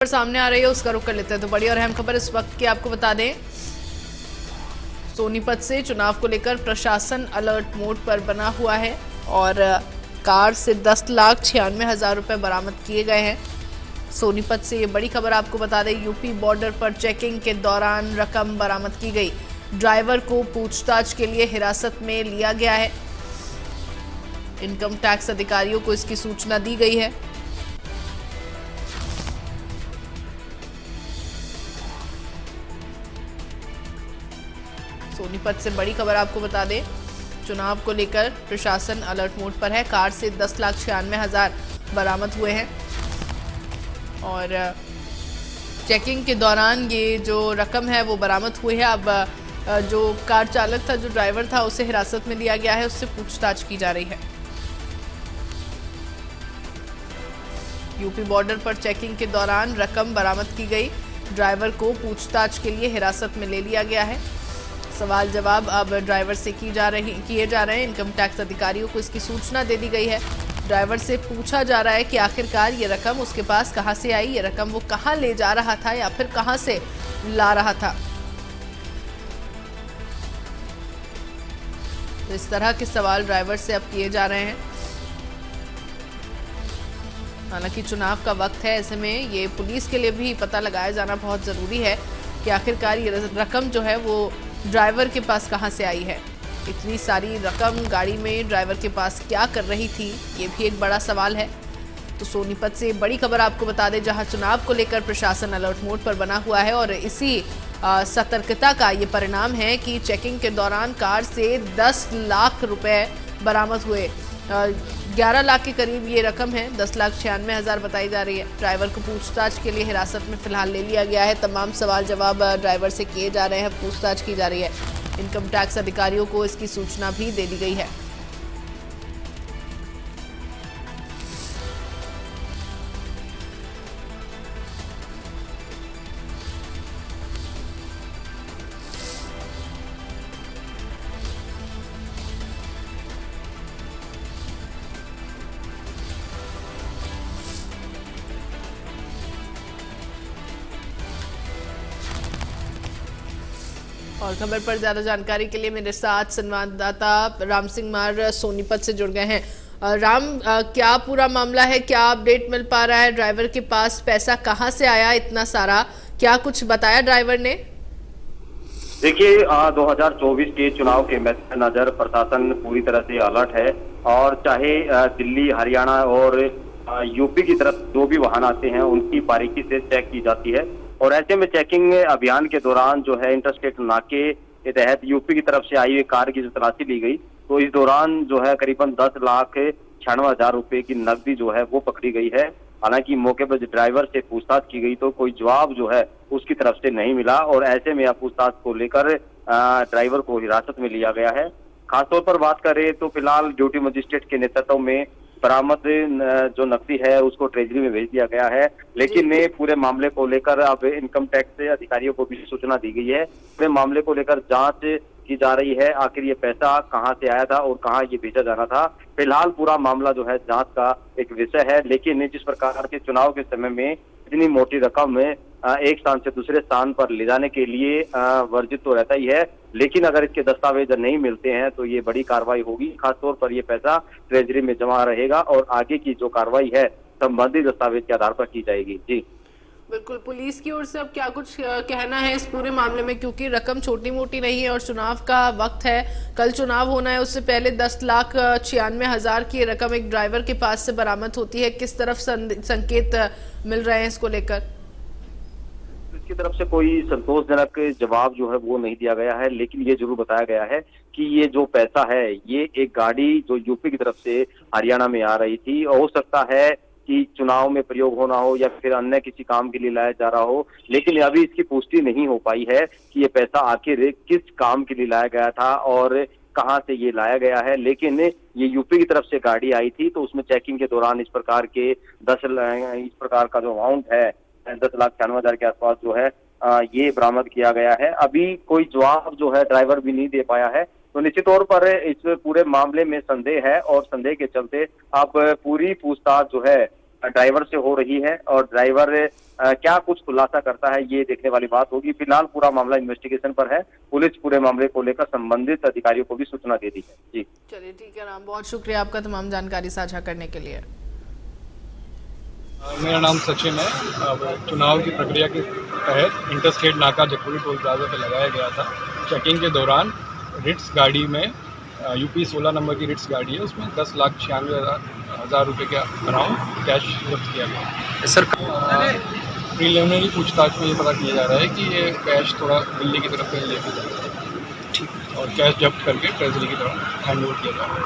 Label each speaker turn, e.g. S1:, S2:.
S1: सामने आ रही है उसका रुख कर लेते हैं। तो बड़ी और अहम खबर इस वक्त की आपको बता दें, सोनीपत से चुनाव को लेकर प्रशासन अलर्ट मोड पर बना हुआ है और कार से 10,96,000 रुपए बरामद किए गए हैं। सोनीपत से ये बड़ी खबर आपको बता दें, यूपी बॉर्डर पर चेकिंग के दौरान रकम बरामद की गई। ड्राइवर को पूछताछ के लिए हिरासत में लिया गया है। इनकम टैक्स अधिकारियों को इसकी सूचना दी गई है। सोनीपत से बड़ी खबर आपको बता दें, चुनाव को लेकर प्रशासन अलर्ट मोड पर है। कार से 10,96,000 बरामद हुए हैं और चेकिंग के दौरान ये जो रकम है वो बरामद हुई है। अब जो कार चालक था, जो ड्राइवर था, उसे हिरासत में लिया गया है, उससे पूछताछ की जा रही है। यूपी बॉर्डर पर चेकिंग के दौरान रकम बरामद की गई। ड्राइवर को पूछताछ के लिए हिरासत में ले लिया गया है। सवाल जवाब अब ड्राइवर से किए जा रहे हैं। इनकम टैक्स अधिकारियों को इसकी सूचना दे दी गई है। ड्राइवर से पूछा जा रहा है कि आखिरकार ये रकम उसके पास कहां से आई, ये रकम वो कहां ले जा रहा था या फिर कहां से ला रहा था। तो इस तरह के सवाल ड्राइवर से अब किए जा रहे हैं। हालांकि चुनाव का वक्त है, ऐसे में ये पुलिस के लिए भी पता लगाया जाना बहुत ज़रूरी है कि आखिरकार ये रकम जो है वो ड्राइवर के पास कहां से आई है। इतनी सारी रकम गाड़ी में ड्राइवर के पास क्या कर रही थी, ये भी एक बड़ा सवाल है। तो सोनीपत से बड़ी खबर आपको बता दें, जहां चुनाव को लेकर प्रशासन अलर्ट मोड पर बना हुआ है और इसी सतर्कता का ये परिणाम है कि चेकिंग के दौरान कार से 10 लाख रुपए बरामद हुए। 11 लाख के करीब ये रकम है। 10,96,000 बताई जा रही है। ड्राइवर को पूछताछ के लिए हिरासत में फिलहाल ले लिया गया है। तमाम सवाल जवाब ड्राइवर से किए जा रहे हैं, पूछताछ की जा रही है। इनकम टैक्स अधिकारियों को इसकी सूचना भी दे दी गई है। और खबर पर ज्यादा जानकारी के लिए मेरे साथ संवाददाता राम सिंह मार सोनीपत से जुड़ गए हैं। राम, क्या पूरा मामला है, क्या अपडेट मिल पा रहा है? ड्राइवर के पास पैसा कहां से आया इतना सारा, क्या कुछ बताया ड्राइवर ने?
S2: देखिए, 2024 के चुनाव के मद्देनजर प्रशासन पूरी तरह से अलर्ट है और चाहे दिल्ली, हरियाणा और यूपी की तरफ जो भी वाहन आते हैं उनकी बारीकी से चेक की जाती है। और ऐसे में चेकिंग अभियान के दौरान जो है इंटरस्टेट नाके के तहत यूपी की तरफ से आई हुई कार की जो तलाशी ली गई, तो इस दौरान जो है करीबन 10,96,000 रुपए की नकदी जो है वो पकड़ी गई है। हालांकि मौके पर ड्राइवर से पूछताछ की गई तो कोई जवाब जो है उसकी तरफ से नहीं मिला और ऐसे में पूछताछ को लेकर ड्राइवर को हिरासत में लिया गया है। खासतौर पर बात करें तो फिलहाल ड्यूटी मजिस्ट्रेट के नेतृत्व में बरामद जो नकदी है उसको ट्रेजरी में भेज दिया गया है। लेकिन पूरे मामले को लेकर अब इनकम टैक्स अधिकारियों को भी सूचना दी गई है। पूरे मामले को लेकर जांच की जा रही है, आखिर ये पैसा कहां से आया था और कहां ये भेजा जाना था। फिलहाल पूरा मामला जो है जांच का एक विषय है। लेकिन जिस प्रकार के चुनाव के समय में इतनी मोटी रकम एक स्थान से दूसरे स्थान पर ले जाने के लिए वर्जित तो रहता ही है, लेकिन अगर इसके दस्तावेज नहीं मिलते हैं तो ये बड़ी कार्रवाई होगी। खासतौर पर ये पैसा ट्रेजरी में जमा रहेगा और आगे की जो कार्रवाई है संबंधित दस्तावेज के आधार पर की जाएगी। जी
S1: बिल्कुल, पुलिस की ओर से अब क्या कुछ कहना है इस पूरे मामले में, क्योंकि रकम छोटी मोटी नहीं है और चुनाव का वक्त है, कल चुनाव होना है, उससे पहले 10,96,000 की रकम एक ड्राइवर के पास से बरामद होती है। किस तरफ संकेत मिल रहे हैं इसको लेकर?
S2: इसकी तरफ से कोई संतोषजनक जवाब जो है वो नहीं दिया गया है, लेकिन ये जरूर बताया गया है कि ये जो पैसा है ये एक गाड़ी जो यूपी की तरफ से हरियाणा में आ रही थी, हो सकता है कि चुनाव में प्रयोग होना हो या फिर अन्य किसी काम के लिए लाया जा रहा हो, लेकिन अभी इसकी पुष्टि नहीं हो पाई है कि ये पैसा आखिर किस काम के लिए लाया गया था और कहां से ये लाया गया है। लेकिन ये यूपी की तरफ से गाड़ी आई थी तो उसमें चेकिंग के दौरान इस प्रकार का जो अमाउंट है 10,96,000 के आसपास जो है ये बरामद किया गया है। अभी कोई जवाब जो है ड्राइवर भी नहीं दे पाया है, तो निश्चित तौर पर इस पूरे मामले में संदेह है और संदेह के चलते अब पूरी पूछताछ जो है ड्राइवर से हो रही है और ड्राइवर क्या कुछ खुलासा करता है ये देखने वाली बात होगी। फिलहाल पूरा मामला इन्वेस्टिगेशन पर है। पुलिस पूरे मामले को लेकर संबंधित अधिकारियों को भी सूचना दे दी है। जी
S1: चलिए ठीक है राम, बहुत शुक्रिया आपका तमाम जानकारी साझा करने के लिए।
S3: मेरा नाम सचिन है। अब चुनाव की प्रक्रिया के तहत इंटरस्टेट नाका जखपुरी टोल प्लाजा पर लगाया गया था। चेकिंग के दौरान रिट्स गाड़ी में यूपी 16 नंबर की रिट्स गाड़ी है, उसमें 10,96,000 रुपये के अराउंड कैश जब्त किया गया।
S4: सर
S3: प्रिलिमिनरी पूछताछ में ये पता किया जा रहा है कि ये कैश थोड़ा दिल्ली की तरफ कहीं लेके जा रहा है। ठीक, और कैश जब्त करके ट्रेजरी की तरफ हैंड ओवर किया जा रहा है।